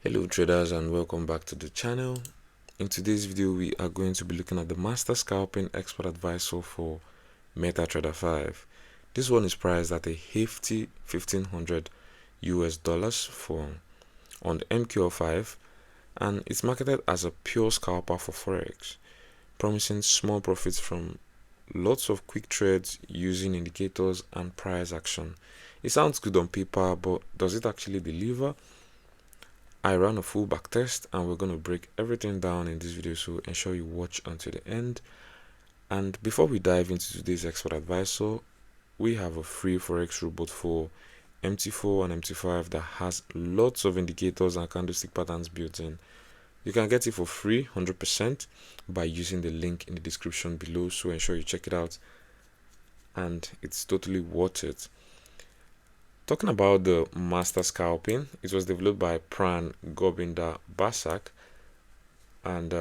Hello traders, and welcome back to the channel. In today's video we are going to be looking at the Master Scalping Expert Advisor for MetaTrader 5. This one is priced at a hefty $1,500 for on the MQ5, and it's marketed as a pure scalper for Forex, promising small profits from lots of quick trades using indicators and price action. It sounds good on paper, but does it actually deliver? I ran a full back test, and we're going to break everything down in this video, so ensure you watch until the end. And before we dive into today's expert advisor, we have a free Forex robot for MT4 and MT5 that has lots of indicators and candlestick patterns built in. You can get it for free 100% by using the link in the description below, so ensure you check it out, and it's totally worth it. Talking about the Master Scalping, it was developed by Pran Gobinder Basak, and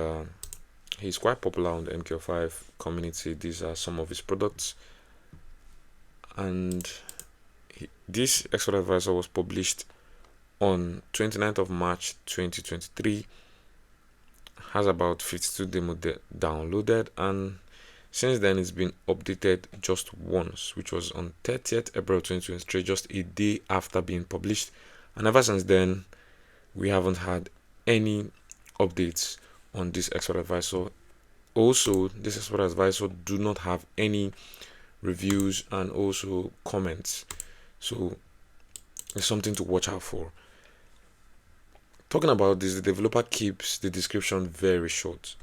he's quite popular on the MQ5 community. These are some of his products, and this expert advisor was published on 29th of March 2023, has about 52 demo downloaded, and since then it's been updated just once, which was on 30th April 2023, just a day after being published. And ever since then we haven't had any updates on this expert advisor. Also, this expert advisor do not have any reviews and also comments, so it's something to watch out for. Talking about this, the developer keeps the description very short.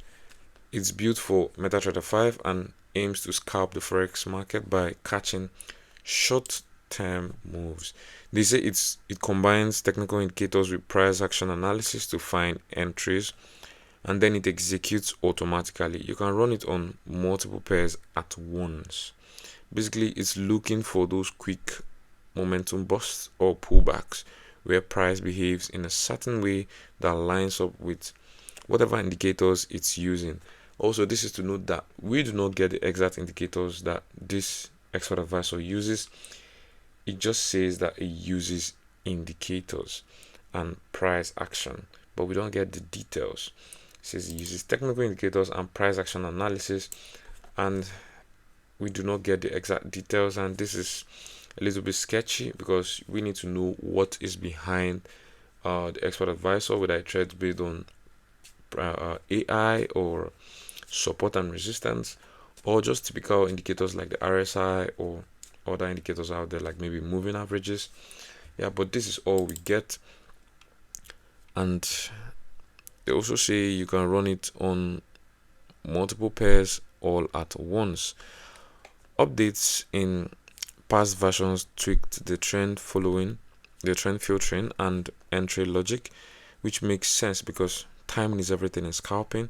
It's built for MetaTrader 5 and aims to scalp the Forex market by catching short-term moves. They say it combines technical indicators with price action analysis to find entries, and then it executes automatically. You can run it on multiple pairs at once. Basically, it's looking for those quick momentum busts or pullbacks where price behaves in a certain way that lines up with whatever indicators it's using. Also, this is to note that we do not get the exact indicators that this expert advisor uses. It just says that it uses indicators and price action, but we don't get the details. It says it uses technical indicators and price action analysis, and we do not get the exact details, and this is a little bit sketchy because we need to know what is behind the expert advisor, whether it trades based on AI or support and resistance, or just typical indicators like the RSI or other indicators out there like maybe moving averages. Yeah, but this is all we get. And they also say you can run it on multiple pairs all at once. Updates in past versions tweaked the trend filtering and entry logic, which makes sense because timing is everything in scalping.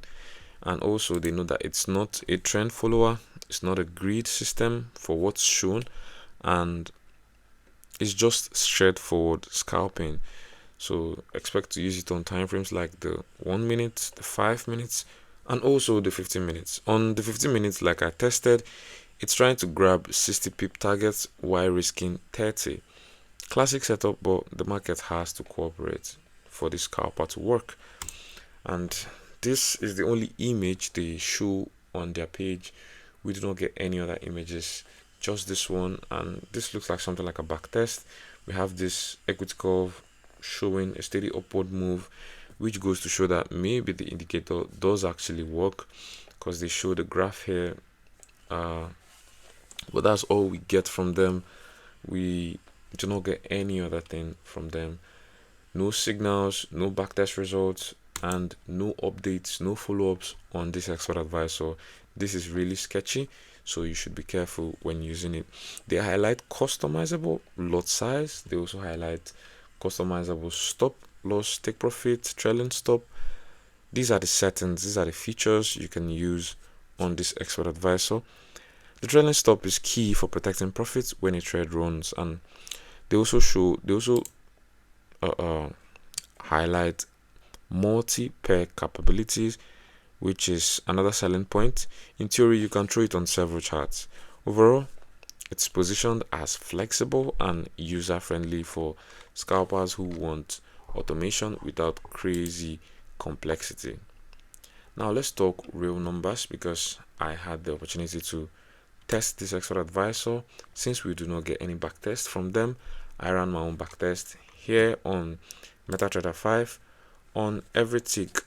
And also they know that it's not a trend follower, it's not a grid system for what's shown, and it's just straightforward scalping. So expect to use it on time frames like the 1 minute, the 5 minutes, and also the 15 minutes. On the 15 minutes, like I tested, it's trying to grab 60 pip targets while risking 30. Classic setup, but the market has to cooperate for this scalper to work. And this is the only image they show on their page. We do not get any other images, just this one, and this looks like something like a back test. We have this equity curve showing a steady upward move, which goes to show that maybe the indicator does actually work because they show the graph here. But that's all we get from them. We do not get any other thing from them. No signals, no backtest results, and no updates, no follow-ups on this expert advisor. This is really sketchy, so you should be careful when using it. They highlight customizable lot size. They also highlight customizable stop loss, take profit, trailing stop. These are the settings, these are the features you can use on this expert advisor. The trailing stop is key for protecting profits when a trade runs, and they also highlight multi-pair capabilities, which is another selling point. In theory, you can throw it on several charts. Overall, it's positioned as flexible and user-friendly for scalpers who want automation without crazy complexity. Now let's talk real numbers, because I had the opportunity to test this expert advisor. Since we do not get any backtest from them, I ran my own backtest here on MetaTrader 5 on every tick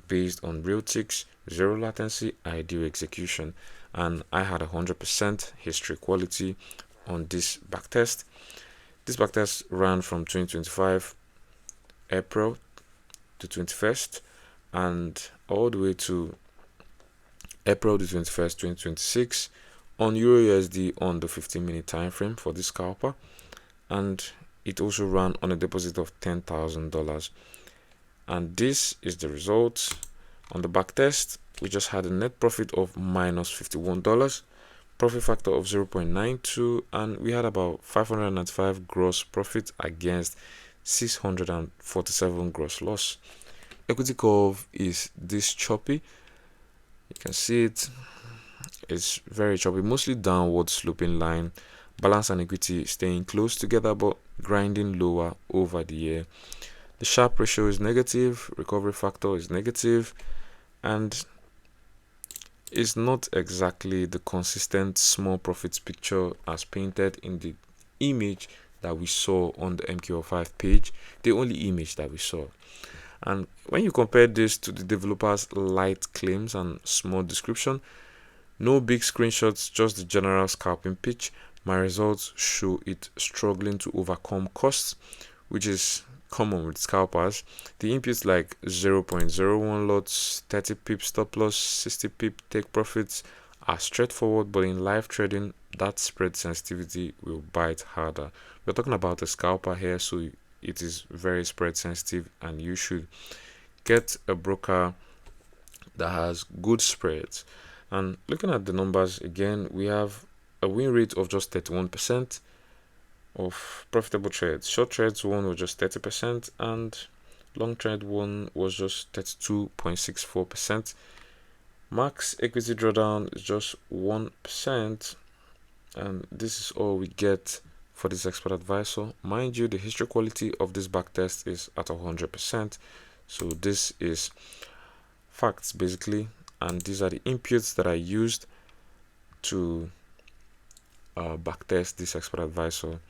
based on real ticks, zero latency, ideal execution, and I had 100% history quality on this backtest. This backtest ran from 2025 April to 21st and all the way to April the 21st, 2026 on EURUSD on the 15-minute time frame for this scalper, and it also ran on a deposit of $10,000. And this is the result. On the backtest, we just had a net profit of minus $51, profit factor of 0.92, and we had about 595 gross profit against 647 gross loss. Equity curve is this choppy. You can see it's very choppy, mostly downward sloping line. Balance and equity staying close together but grinding lower over the year. The Sharpe ratio is negative, recovery factor is negative, and it's not exactly the consistent small profits picture as painted in the image that we saw on the MQ5 page, the only image that we saw. And when you compare this to the developer's light claims and small description, no big screenshots, just the general scalping pitch, my results show it struggling to overcome costs, which is common with scalpers. The inputs like 0.01 lots, 30 pip stop loss, 60 pip take profits are straightforward, but in live trading, that spread sensitivity will bite harder. We're talking about a scalper here, so it is very spread sensitive, and you should get a broker that has good spreads. And looking at the numbers again, we have a win rate of just 31% of profitable trades. Short trades one was just 30%, and long trade one was just 32.64%. Max equity drawdown is just 1%, and this is all we get for this expert advisor. Mind you, the history quality of this backtest is at 100%, so this is facts basically, and these are the inputs that I used to backtest this expert advisor.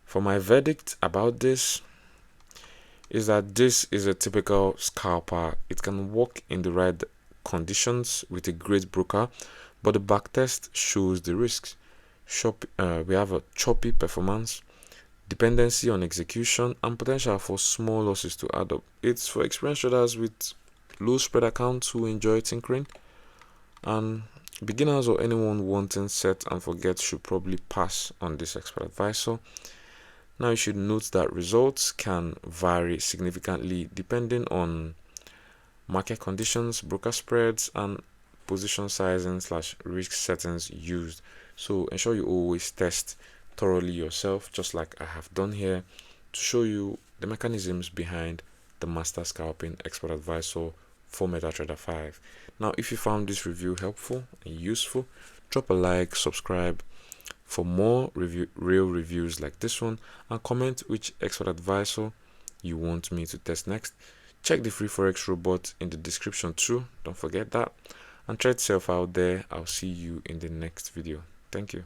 For my verdict about this is that this is a typical scalper. It can work in the right conditions with a great broker, but the backtest shows the risks. We have a choppy performance, dependency on execution, and potential for small losses to add up. It's for experienced traders with low spread accounts who enjoy tinkering, and beginners or anyone wanting set and forget should probably pass on this expert advisor. Now you should note that results can vary significantly depending on market conditions, broker spreads, and position sizing / risk settings used. So ensure you always test thoroughly yourself, just like I have done here, to show you the mechanisms behind the Master Scalping Expert Advisor for MetaTrader 5. Now, if you found this review helpful and useful, drop a like, subscribe for more real reviews like this one, and comment which expert advisor you want me to test next. Check the free Forex robot in the description too, don't forget that, and trade safe out there. I'll see you in the next video. Thank you.